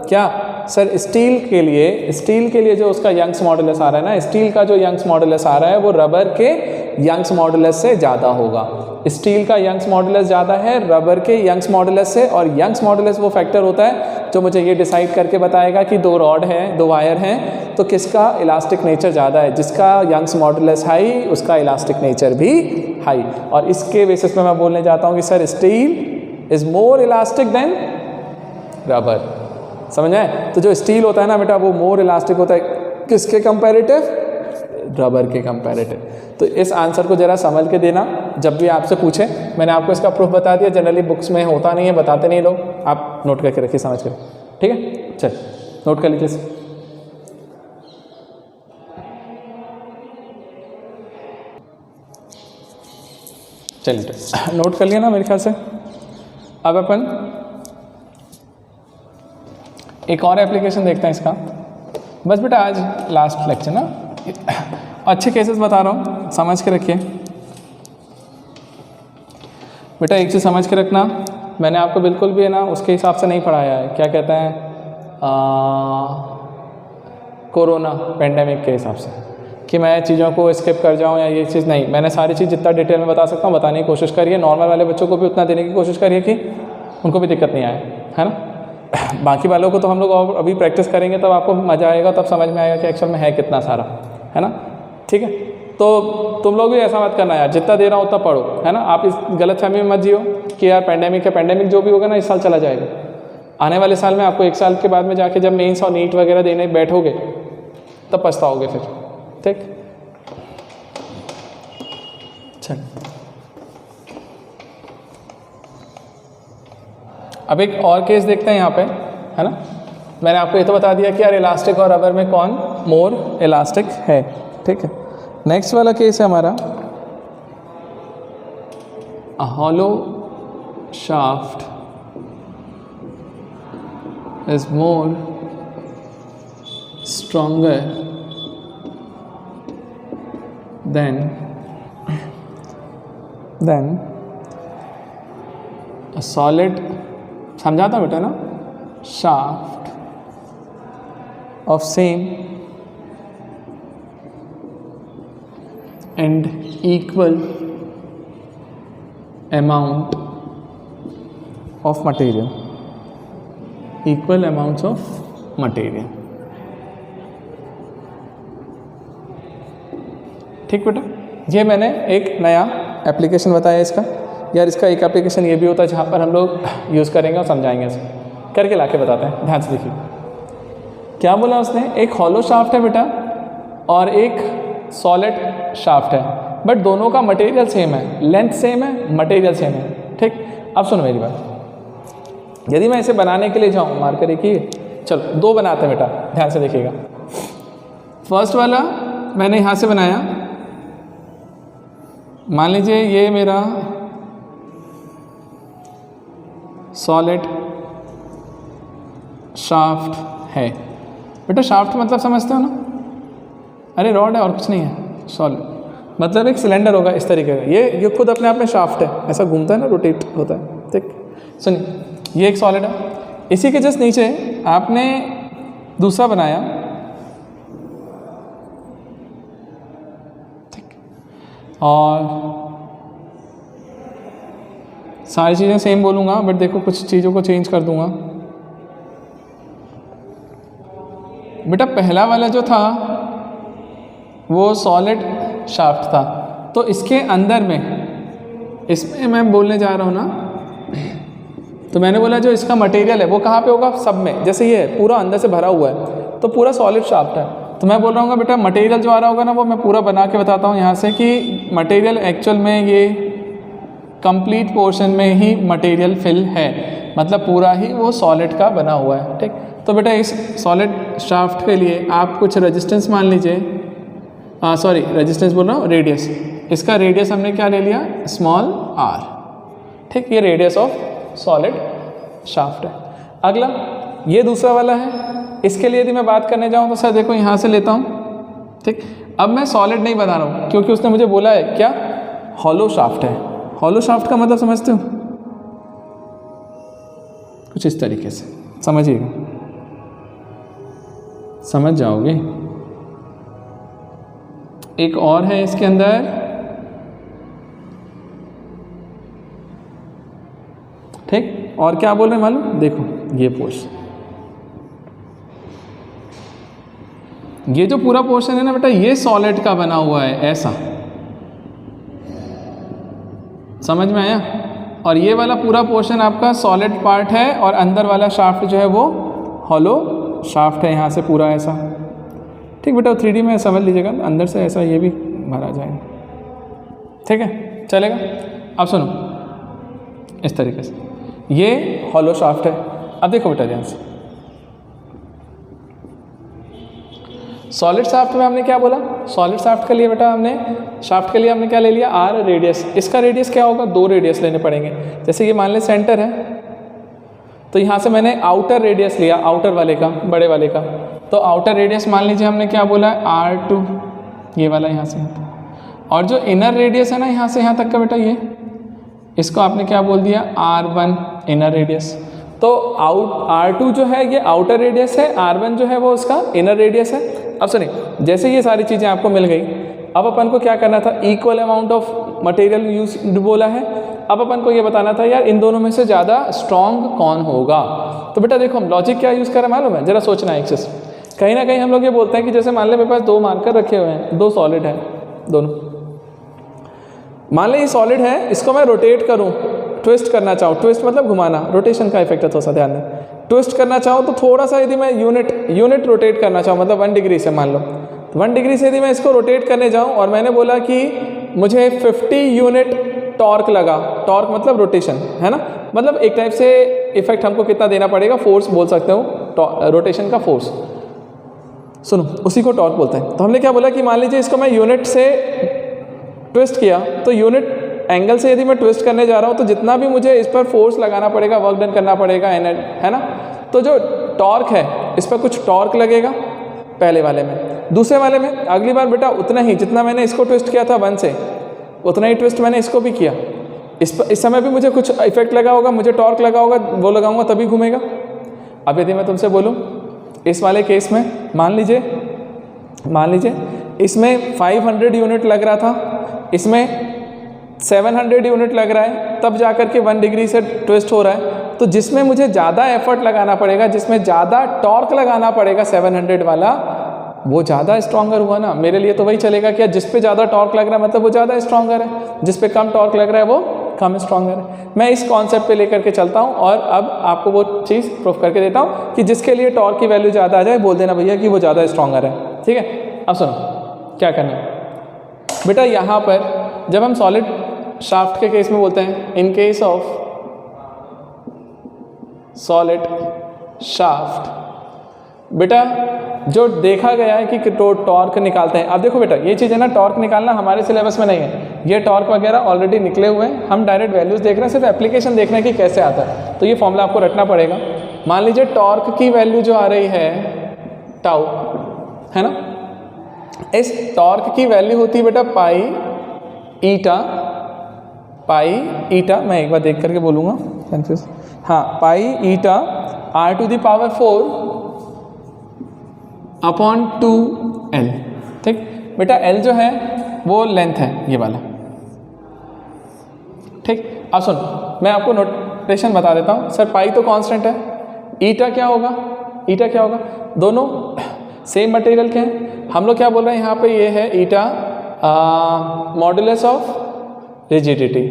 क्या सर? स्टील के लिए जो उसका यंग्स मॉडुलस आ रहा है ना, स्टील का जो यंग्स मॉडुलस आ रहा है वो रबर के यंग्स मॉडुलस से ज़्यादा होगा। स्टील का यंग्स मॉडुलस ज़्यादा है रबर के यंग्स मॉडुलस से, और यंग्स मॉडुलस वो फैक्टर होता है जो मुझे ये डिसाइड करके बताएगा कि 2 रॉड हैं, 2 वायर हैं, तो किसका इलास्टिक नेचर ज़्यादा है। जिसका यंग्स मॉडुलस हाई उसका इलास्टिक नेचर भी हाई। और इसके बेसिस पे मैं बोलने जाता हूँ कि sir steel is more elastic than rubber. समझ आए? तो जो स्टील होता है ना बेटा वो मोर इलास्टिक होता है किसके कंपैरेटिव? रबर के कंपैरेटिव। तो इस आंसर को जरा समझ के देना जब भी आपसे पूछे। मैंने आपको इसका प्रूफ बता दिया, जनरली बुक्स में होता नहीं है, बताते नहीं लोग, आप नोट करके रखिए समझ कर। ठीक है, चल नोट कर लीजिए। चलिए नोट कर लिया ना मेरे ख्याल से। अब अपन एक और एप्लीकेशन देखते हैं इसका। बस बेटा आज लास्ट लेक्चर ना, अच्छे केसेस बता रहा हूँ, समझ के रखिए बेटा। एक चीज़ समझ के रखना, मैंने आपको बिल्कुल भी है ना उसके हिसाब से नहीं पढ़ाया है, क्या कहते हैं कोरोना पेंडेमिक के हिसाब से, कि मैं चीज़ों को स्किप कर जाऊँ या ये चीज़ नहीं। मैंने सारी चीज़ जितना डिटेल में बता सकता हूँ बताने की कोशिश करिए। नॉर्मल वाले बच्चों को भी उतना देने की कोशिश करिए कि उनको भी दिक्कत नहीं आए, है ना। बाकी वालों को तो हम लोग और अभी प्रैक्टिस करेंगे तब आपको मज़ा आएगा, तब समझ में आएगा कि एक्चुअल में है कितना सारा, है ना। ठीक है, तो तुम लोग भी ऐसा मत करना यार, जितना दे रहा हूँ उतना पढ़ो, है ना। आप इस गलत फहमी में मत जियो कि यार पेंडेमिक है, पेंडेमिक जो भी होगा ना इस साल चला जाएगा। आने वाले साल में आपको 1 साल के बाद में जाके जब मेंस और नीट वगैरह देने बैठोगे तब पछताओगे फिर। ठीक, चल अब एक और केस देखते हैं यहाँ पे, है ना। मैंने आपको ये तो बता दिया कि यार इलास्टिक और रबर में कौन मोर इलास्टिक है। ठीक है, नेक्स्ट वाला केस है हमारा hollow shaft is more stronger than a solid, समझाता हूँ बेटा ना, shaft of same and equal amount of material, equal amounts of material। ठीक बेटा, ये मैंने एक नया एप्लीकेशन बताया इसका। यार इसका एक एप्लीकेशन ये भी होता है जहाँ पर हम लोग यूज़ करेंगे और समझाएंगे, इसे करके लाके बताते हैं। ध्यान से देखिए क्या बोला उसने। एक हॉलो शाफ्ट है बेटा और एक सॉलिड शाफ्ट है, बट दोनों का मटेरियल सेम है, लेंथ सेम है, मटेरियल सेम है। ठीक, अब सुनो मेरी बात। यदि मैं इसे बनाने के लिए जाऊँ, मार्कर एक ही, चलो 2 बनाते हैं बेटा, ध्यान से देखिएगा। फर्स्ट वाला मैंने यहाँ से बनाया, मान लीजिए ये मेरा सॉलिड शाफ्ट है बेटा। शाफ्ट मतलब समझते हो ना, अरे रॉड है और कुछ नहीं है। सॉलिड मतलब एक सिलेंडर होगा इस तरीके का, ये खुद अपने आप में शाफ्ट है, ऐसा घूमता है ना, रोटेट होता है। ठीक, सुनिए ये एक सॉलिड है, इसी के जस्ट नीचे आपने दूसरा बनाया और सारी चीज़ें सेम बोलूँगा, बट देखो कुछ चीज़ों को चेंज कर दूँगा। बेटा पहला वाला जो था वो सॉलिड शाफ्ट था, तो इसके अंदर में, इसमें मैं बोलने जा रहा हूँ ना, तो मैंने बोला जो इसका मटेरियल है वो कहाँ पे होगा, सब में। जैसे ये पूरा अंदर से भरा हुआ है तो पूरा सॉलिड शाफ्ट है, तो मैं बोल रहा हूँ बेटा मटेरियल जो आ रहा होगा ना वो मैं पूरा बना के बताता हूँ यहाँ से कि मटेरियल एक्चुअल में ये कंप्लीट पोर्शन में ही मटेरियल फिल है, मतलब पूरा ही वो सॉलिड का बना हुआ है। ठीक, तो बेटा इस सॉलिड शाफ्ट के लिए आप कुछ रेजिस्टेंस मान लीजिए, सॉरी रेजिस्टेंस बोल रहा हूँ, रेडियस। इसका रेडियस हमने क्या ले लिया, स्मॉल आर। ठीक, ये रेडियस ऑफ सॉलिड शाफ्ट है। अगला ये दूसरा वाला है, इसके लिए यदि मैं बात करने जाऊँ तो सर देखो यहाँ से लेता हूँ। ठीक, अब मैं सॉलिड नहीं बता रहा हूँ क्योंकि उसने मुझे बोला है क्या, हॉलो शाफ्ट है। हॉलो शाफ्ट का मतलब समझते हो, कुछ इस तरीके से समझिएगा, समझ जाओगे। एक और है इसके अंदर, ठीक, और क्या बोल रहे हैं मालूम, देखो ये पोर्शन, ये जो पूरा पोर्शन है ना बेटा ये सॉलिड का बना हुआ है, ऐसा समझ में आया। और ये वाला पूरा पोर्शन आपका सॉलिड पार्ट है और अंदर वाला शाफ्ट जो है वो हॉलो शाफ्ट है, यहाँ से पूरा ऐसा। ठीक बेटा 3D में समझ लीजिएगा, अंदर से ऐसा ये भी भरा जाएगा। ठीक है, चलेगा। अब सुनो इस तरीके से, ये हॉलो शाफ्ट है। अब देखो बेटा ध्यान से, सॉलिड शाफ्ट में हमने क्या बोला, सॉलिड शाफ्ट के लिए बेटा हमने शाफ्ट के लिए हमने क्या ले लिया, आर रेडियस। इसका रेडियस क्या होगा, 2 रेडियस लेने पड़ेंगे। जैसे ये मान ले सेंटर है, तो यहाँ से मैंने आउटर रेडियस लिया, आउटर वाले का, बड़े वाले का। तो आउटर रेडियस मान लीजिए हमने क्या बोला, R2, ये वाला यहाँ से यहाँ तक। और जो इनर रेडियस है ना यहाँ से यहाँ तक का बेटा, ये इसको आपने क्या बोल दिया, R1 इनर रेडियस। तो R2 जो है ये आउटर रेडियस है, R1 जो है वो उसका इनर रेडियस है। अब सुनिए, जैसे ये सारी चीज़ें आपको मिल गई, अब अपन को क्या करना था, equal amount of material use बोला है। अब अपन को ये बताना था यार इन दोनों में से ज़्यादा स्ट्रॉन्ग कौन होगा। तो बेटा देखो हम लॉजिक क्या यूज़ करें मालूम है, ज़रा सोचना है एक चीज़। कहीं ना कहीं हम लोग ये बोलते हैं कि जैसे मान ले मेरे पास 2 मार्कर रखे हुए हैं, 2 सॉलिड है, दोनों मान ले ये सॉलिड है, इसको मैं रोटेट करूँ, ट्विस्ट करना चाहूँ, ट्विस्ट मतलब घुमाना, रोटेशन का इफेक्ट है, थोड़ा सा ध्यान दें। ट्विस्ट करना चाहूँ तो थोड़ा सा यदि मैं यूनिट रोटेट करना चाहूँ, मतलब 1 डिग्री से मान लो, तो 1 डिग्री से यदि मैं इसको रोटेट करने जाऊँ और मैंने बोला कि मुझे 50 यूनिट टॉर्क लगा, टॉर्क मतलब रोटेशन है ना, मतलब एक टाइप से इफेक्ट हमको कितना देना पड़ेगा, फोर्स बोल सकते हो, रोटेशन का फोर्स, सुनो उसी को टॉर्क बोलते हैं। तो हमने क्या बोला कि मान लीजिए इसको मैं यूनिट से ट्विस्ट किया, तो यूनिट एंगल से यदि मैं ट्विस्ट करने जा रहा हूँ तो जितना भी मुझे इस पर फोर्स लगाना पड़ेगा, वर्क डन करना पड़ेगा, है ना। तो जो टॉर्क है इस पर कुछ टॉर्क लगेगा पहले वाले में, दूसरे वाले में अगली बार बेटा उतना ही, जितना मैंने इसको ट्विस्ट किया था 1 से, उतना ही ट्विस्ट मैंने इसको भी किया। इस समय भी मुझे कुछ इफेक्ट लगा होगा, मुझे टॉर्क लगा होगा, वो लगाऊंगा तभी घूमेगा। अब यदि मैं तुमसे बोलूँ इस वाले केस में, मान लीजिए इसमें 500 यूनिट लग रहा था, इसमें 700 यूनिट लग रहा है, तब जाकर के 1 डिग्री से ट्विस्ट हो रहा है। तो जिसमें मुझे ज़्यादा एफर्ट लगाना पड़ेगा, जिसमें ज़्यादा टॉर्क लगाना पड़ेगा 700 वाला, वो ज़्यादा स्ट्रॉन्गर हुआ ना। मेरे लिए तो वही चलेगा कि जिस पे ज़्यादा टॉर्क लग रहा है मतलब वो ज़्यादा स्ट्रॉन्गर है, जिस पे कम टॉर्क लग रहा है वो कम स्ट्रॉन्गर है। मैं इस कॉन्सेप्ट पे लेकर के चलता हूँ और अब आपको वो चीज़ प्रूफ करके देता हूँ कि जिसके लिए टॉर्क की वैल्यू ज़्यादा आ जाए बोल देना भैया कि वो ज़्यादा स्ट्रॉन्गर है। ठीक है, अब सुनो क्या करना है बेटा। यहाँ पर जब हम सॉलिड शाफ्ट के केस में बोलते हैं, in case of solid shaft, बेटा जो देखा गया है कि टॉर्क निकालते हैं। अब देखो बेटा ये चीज़ है ना, टॉर्क निकालना हमारे सिलेबस में नहीं है, ये टॉर्क वगैरह ऑलरेडी निकले हुए हैं, हम डायरेक्ट वैल्यूज़ देख रहे हैं, सिर्फ एप्लीकेशन देख रहे हैं कि कैसे आता है। तो ये फॉर्मूला आपको रटना पड़ेगा। मान लीजिए टॉर्क की वैल्यू जो आ रही है टाउ, है ना, इस टॉर्क की वैल्यू होती है बेटा पाई ईटा, मैं एक बार देख करके बोलूँगा कंफ्यूज, हाँ, पाई ईटा r⁴ अपॉन 2l। ठीक बेटा, l जो है वो लेंथ है ये वाला, ठीक। अब सुन, मैं आपको नोटेशन बता देता हूँ। सर पाई तो कांस्टेंट है, ईटा क्या होगा, ईटा क्या होगा, दोनों सेम मटेरियल के हैं। हम लोग क्या बोल रहे हैं यहाँ पे, ये है ईटा मॉडुलस ऑफ रिजिडिटी,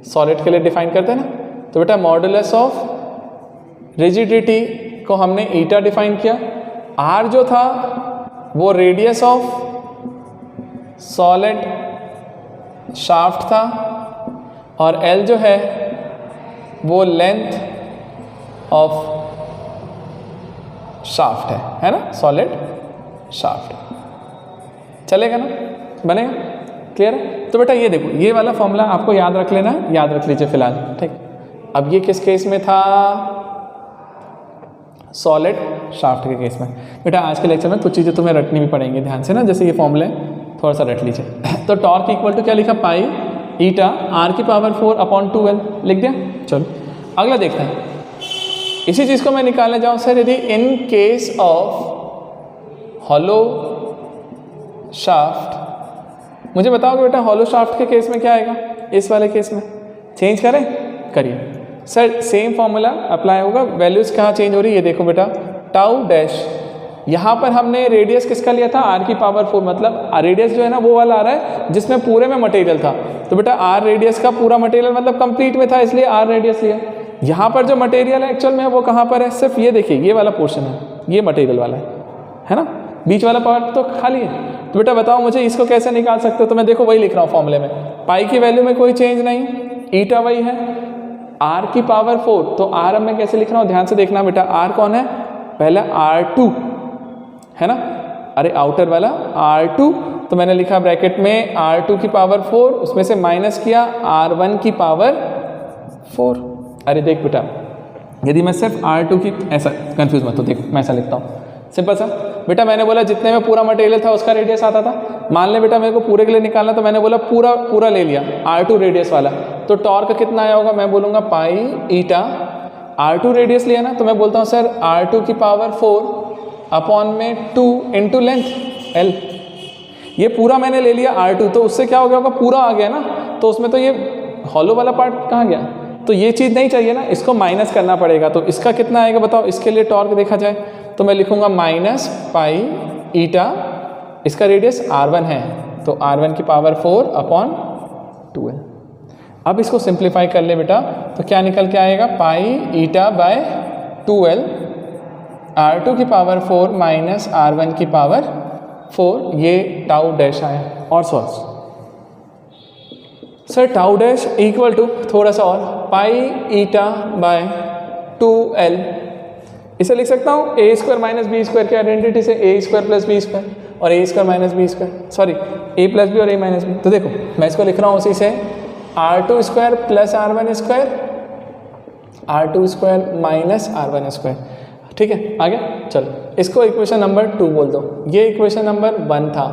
सॉलिड के लिए डिफाइन करते हैं ना। तो बेटा मॉडुलस ऑफ रिजिडिटी को हमने ईटा डिफाइन किया। आर जो था वो रेडियस ऑफ सॉलिड शाफ्ट था, और एल जो है वो लेंथ ऑफ शाफ्ट है ना, सॉलिड शाफ्ट। चलेगा ना, बनेगा, क्लियर है। तो बेटा ये देखो, ये वाला फॉर्मूला आपको याद रख लेना, याद रख लीजिए फिलहाल, ठीक। अब ये किस केस में था, सॉलिड शाफ्ट के केस में। बेटा आज के लेक्चर में कुछ चीज़ें तुम्हें रटनी भी पड़ेंगी ध्यान से ना, जैसे ये फॉर्मूले थोड़ा सा रट लीजिए। तो टॉर्क इक्वल टू क्या लिखा, पाई ईटा आर की पावर 4/2L लिख दिया। चलो अगला देखते हैं। इसी चीज़ को मैं निकालने जाऊँ सर, यदि in case of hollow shaft, मुझे बताओगे बेटा हॉलो शाफ्ट के केस में क्या आएगा, इस वाले केस में चेंज करें, करिए सर। सेम फॉर्मूला अप्लाई होगा, वैल्यूज़ कहाँ चेंज हो रही है, ये देखो बेटा, टाउ डैश, यहाँ पर हमने रेडियस किसका लिया था, आर की पावर 4, मतलब रेडियस जो है ना वो वाला आ रहा है जिसमें पूरे में मटेरियल था। तो बेटा आर रेडियस का पूरा मटेरियल मतलब कंप्लीट में था, इसलिए आर रेडियस लिया। यहाँ पर जो मटेरियल है एक्चुअल में वो कहाँ पर है, सिर्फ ये देखिए ये वाला पोर्शन है, ये मटेरियल वाला है ना, बीच वाला पार्ट तो खाली है। तो बेटा बताओ मुझे इसको कैसे निकाल सकते हो, तो मैं देखो वही लिख रहा हूँ फॉर्मूले में, पाई की वैल्यू में कोई चेंज नहीं, ईटा वही है, आर की पावर 4, तो आर अब मैं कैसे लिख रहा हूँ ध्यान से देखना बेटा, आर कौन है, पहला R2 है ना, अरे आउटर वाला R2, तो मैंने लिखा ब्रैकेट में R2 की पावर 4, उसमें से माइनस किया R1 की पावर 4। अरे देख बेटा, यदि मैं सिर्फ R2 की, ऐसा कंफ्यूज मत हो, देखो मैं ऐसा लिखता हूँ सिंपल सा। बेटा मैंने बोला जितने में पूरा मटेरियल था उसका रेडियस आता था, मान ले बेटा मेरे को पूरे के लिए निकालना, तो मैंने बोला पूरा पूरा ले लिया R2 रेडियस वाला, तो टॉर्क कितना आया होगा, मैं बोलूँगा पाई ईटा, R2 रेडियस लिया ना, तो मैं बोलता हूँ सर R2 की पावर 4 अपॉन में 2 इंटू लेंथ L। ये पूरा मैंने ले लिया R2, तो उससे क्या हो गया होगा, पूरा आ गया ना, तो उसमें तो ये हॉलो वाला पार्ट कहाँ गया, तो ये चीज़ नहीं चाहिए ना, इसको माइनस करना पड़ेगा। तो इसका कितना आएगा बताओ, इसके लिए टॉर्क देखा जाए तो मैं लिखूंगा माइनस पाई ईटा, इसका रेडियस R1 है, तो R1 की पावर 4 अपॉन 2L। अब इसको सिंप्लीफाई कर ले बेटा, तो क्या निकल के आएगा, पाई ईटा बाय 2L, R2 की पावर 4 माइनस R1 की पावर 4, ये टाउ डैश आया। और solve sir, tau dash equal to थोड़ा सा और, पाई ईटा बाय 2L, इसे लिख सकता हूँ A square minus B square की आइडेंटिटी से, A square plus B square और A square minus B square, sorry A plus B और ए माइनस बी। तो देखो मैं इसको लिख रहा हूँ उसी से, R2 square plus R1 square, R2 square minus R1 square, ठीक है आ गया। चलो इसको इक्वेशन नंबर 2 बोल दो, ये इक्वेशन नंबर 1 था।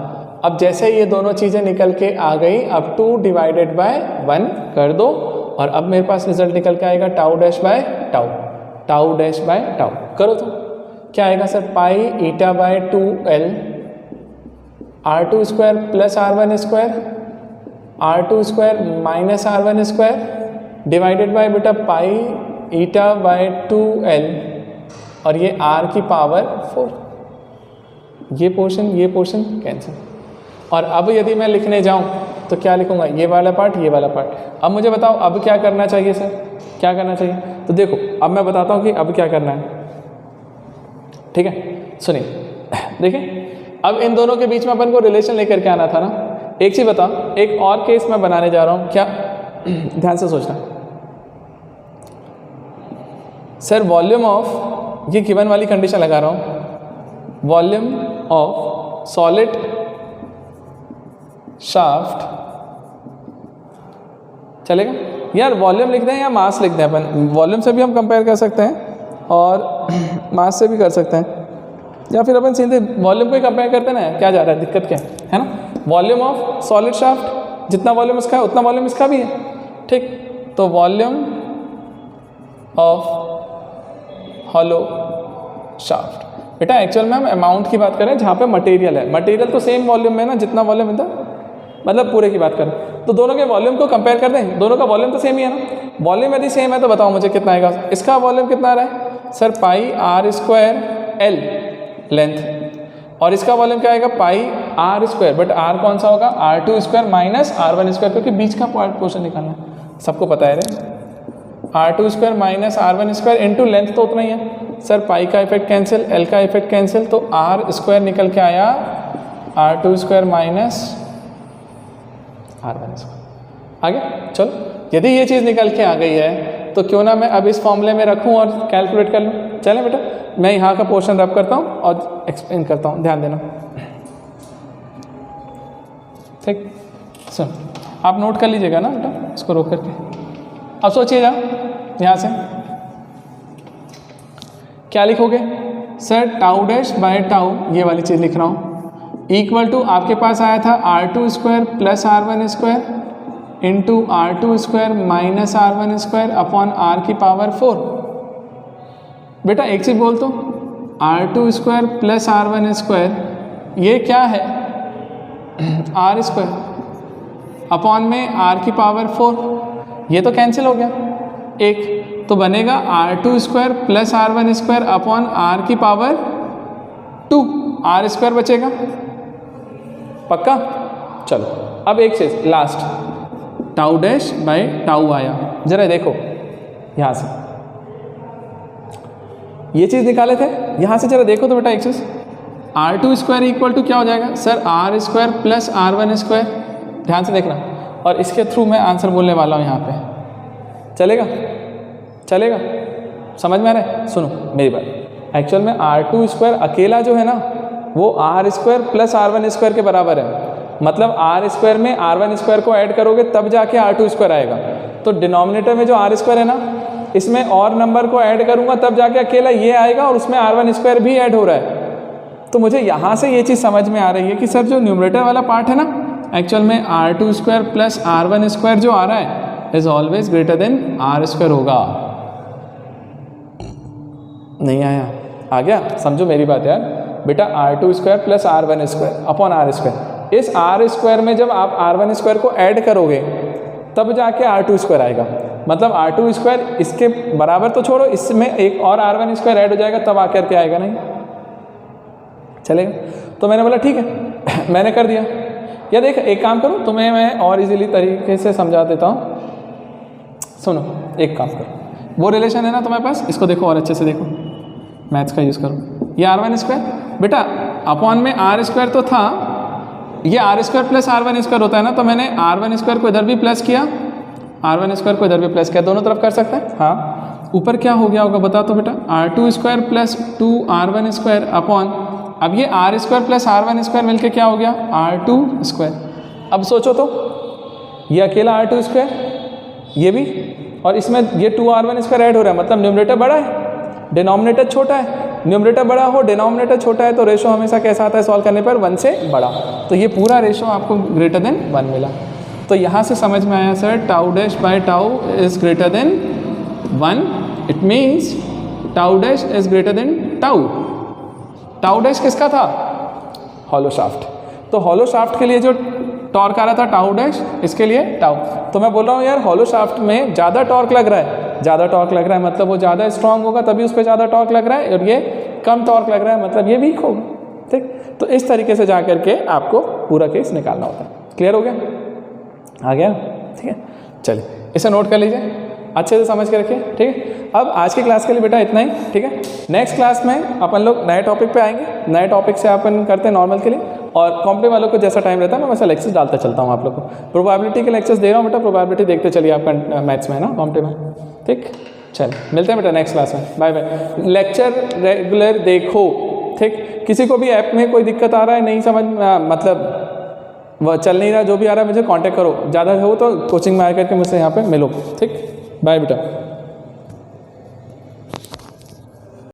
अब जैसे ये दोनों चीज़ें निकल के आ गई, अब 2 डिवाइडेड बाय 1 कर दो, और अब मेरे पास रिजल्ट निकल के आएगा tau dash by tau, tau dash by tau करो तो क्या आएगा sir, pi eta by 2L, R2 square plus R1 square, R2 square minus R1 square divided by बेटा पाई ईटा बाय 2L, और ये R की पावर 4, ये पोर्शन कैंसिल। और अब यदि मैं लिखने जाऊं तो क्या लिखूंगा, ये वाला पार्ट, ये वाला पार्ट। अब मुझे बताओ अब क्या करना चाहिए सर, क्या करना चाहिए, तो देखो अब मैं बताता हूँ कि अब क्या करना है, ठीक है सुनिए। देखिए अब इन दोनों के बीच में अपन को रिलेशन लेकर के आना था ना। एक चीज़ बताओ, एक और केस मैं बनाने जा रहा हूँ, क्या ध्यान से सोचना सर, वॉल्यूम ऑफ, ये गिवन वाली कंडीशन लगा रहा हूँ, वॉल्यूम ऑफ सॉलिड शाफ्ट, चलेगा यार, वॉल्यूम लिख दें या मास लिख दें, अपन वॉल्यूम से भी हम कंपेयर कर सकते हैं और मास से भी कर सकते हैं, या फिर अपन सीधे वॉल्यूम को ही कंपेयर करते हैं ना, क्या जा रहा है, दिक्कत क्या है ना। वॉल्यूम ऑफ सॉलिड शाफ्ट, जितना वॉल्यूम इसका है उतना वॉल्यूम इसका भी है, ठीक। तो वॉल्यूम ऑफ हॉलो शाफ्ट, बेटा एक्चुअल में हम अमाउंट की बात करें जहाँ पे मटेरियल है, मटेरियल तो सेम वॉल्यूम में ना, जितना वॉल्यूम इधर मतलब पूरे की बात करें तो दोनों के वॉल्यूम को कंपेयर कर दें, दोनों का वॉल्यूम तो सेम ही है ना। वॉल्यूम यदि सेम है तो बताओ मुझे कितना आएगा। इसका वॉल्यूम कितना आ रहा है sir, pi R square L length, और इसका वॉल्यूम क्या आएगा pi R square, but R कौन सा होगा R two square minus R one square, क्योंकि बीच का पोर्शन निकालना है, सबको पता है रे। R two square minus R one square into length तो उतना ही है सर, पाई का इफेक्ट कैंसिल, एल का इफेक्ट कैंसिल, तो आर स्क्वायर निकल के आया R two square minus R one square. आगे चलो, यदि ये चीज़ निकल के आ गई है तो क्यों ना मैं अब इस फॉर्मूले में रखूं और कैलकुलेट कर लूँ। चलें बेटा, मैं यहाँ का पोर्शन रब करता हूँ और एक्सप्लेन करता हूँ, ध्यान देना। ठीक, सुन आप नोट कर लीजिएगा ना बेटा, इसको रोक करके। अब सोचिएगा यहाँ से क्या लिखोगे sir, tau dash by tau, ये वाली चीज़ लिख रहा हूँ, इक्वल टू आपके पास आया था R two square plus R one square into R two square minus R one square upon R की पावर 4। बेटा एक चीज़ बोल तो, R two square plus R one square ये क्या है आर स्क्वायर अपॉन में आर की पावर 4, ये तो कैंसिल हो गया एक, तो बनेगा R two square plus R one square upon R की पावर 2, आर स्क्वायर बचेगा, पक्का। चलो अब एक चीज़ last, tau dash by tau आया, जरा देखो यहाँ से ये चीज़ निकाले थे, यहाँ से जरा देखो तो बेटा एक चीज़, R two square equal to क्या हो जाएगा sir, R square plus R one square, ध्यान से देखना, और इसके थ्रू मैं आंसर बोलने वाला हूँ यहाँ पे, चलेगा चलेगा, समझ में आ रहा है। सुनो मेरी बात, एक्चुअल में आर टू स्क्वायर अकेला जो है ना वो R square plus R one square के बराबर है, मतलब आर स्क्वायर में आर वन स्क्वायर को ऐड करोगे तब जाके आर टू स्क्वायर आएगा, तो डिनोमिनेटर में जो आर स्क्वायर है ना इसमें और नंबर को ऐड करूँगा तब जाके अकेला ये आएगा, और उसमें आर वन स्क्वायर भी ऐड हो रहा है। तो मुझे यहाँ से ये चीज़ समझ में आ रही है कि सर जो न्यूमरेटर वाला पार्ट है ना, एक्चुअल में R two square plus R one square जो आ रहा है is always greater than R square होगा। नहीं आया, आ गया, समझो मेरी बात यार बेटा, R two square plus R one square upon R square, इस आर स्क्वायर में जब आप आर वन स्क्वायर को ऐड करोगे तब जाके आर टू स्क्वायर आएगा, मतलब आर टू स्क्वायर इसके बराबर तो छोड़ो, इसमें एक और आर वन स्क्वायर ऐड हो जाएगा तब आकर के आएगा, नहीं चलेगा। तो मैंने बोला ठीक है मैंने कर दिया। या देख एक काम करूँ तुम्हें मैं और इजीली तरीके से समझा देता हूँ। सुनो एक काम करो, वो रिलेशन है ना तुम्हारे पास, इसको देखो और अच्छे से देखो, मैथ्स का यूज़ करो। ये आर वन स्क्वायर बेटा अपॉन में आर स्क्वायर तो था, ये R square plus R one square होता है ना, तो मैंने आर वन स्क्वायर को इधर भी प्लस किया, आर वन स्क्वायर को इधर भी प्लस किया, दोनों तरफ कर सकते हैं। हाँ ऊपर क्या हो गया होगा बता तो बेटा, R two square plus two R one square upon, अब ये R square plus R one square मिलकर क्या हो गया आर टू स्क्वायर। अब सोचो तो ये अकेला आर टू स्क्वायर, ये भी, और इसमें ये two R one square add हो रहा है, मतलब न्यूमरेटर बड़ा है डिनोमिनेटर छोटा है। न्यूमरेटर बड़ा हो डिनोमिनेटर छोटा है तो रेशो हमेशा कैसा आता है सॉल्व करने पर 1 से बड़ा, तो ये पूरा रेशो आपको ग्रेटर देन 1 मिला। तो यहाँ से समझ में आया sir tau dash by tau is greater than 1, it means tau dash is greater then tau. Tau dash किसका था हॉलो शाफ्ट, तो हॉलो शाफ्ट के लिए जो टॉर्क आ रहा था टाउ डैश, इसके लिए टाउ। तो मैं बोल रहा हूँ यार हॉलो शाफ्ट में ज़्यादा टॉर्क लग रहा है, ज़्यादा टॉर्क लग रहा है मतलब वो ज़्यादा स्ट्रांग होगा तभी उस पर ज़्यादा टॉर्क लग रहा है, और ये कम टॉर्क लग रहा है मतलब ये वीक होगा। ठीक, तो इस तरीके से जा करके आपको पूरा केस निकालना होता है। क्लियर हो गया, आ गया, ठीक है। चलिए इसे नोट कर लीजिए, अच्छे से समझ के रखिए, ठीक है। अब आज की क्लास के लिए बेटा इतना ही, ठीक है। नेक्स्ट क्लास में अपन लोग नए टॉपिक पे आएंगे, नए टॉपिक से अपन करते हैं नॉर्मल के लिए, और कॉम्पिटिटिव वालों को जैसा टाइम रहता है मैं वैसा लेक्चर्स डालता चलता हूँ आप लोग को। प्रोबेबिलिटी के लेक्चर्स दे रहा हूँ बेटा, प्रोबेबिलिटी देखते चलिए आपका मैथ्स में है ना कॉम्पिटिटिव में, ठीक। चलिए मिलते हैं बेटा नेक्स्ट क्लास में, बाय बाय। लेक्चर रेगुलर देखो, ठीक। किसी को भी ऐप में कोई दिक्कत आ रहा है नहीं समझ मतलब वह चल नहीं रहा, जो भी आ रहा है मुझे कांटेक्ट करो, ज़्यादा हो तो कोचिंग में आ करके मुझसे यहाँ पे मिलो, ठीक। बाय बेटा।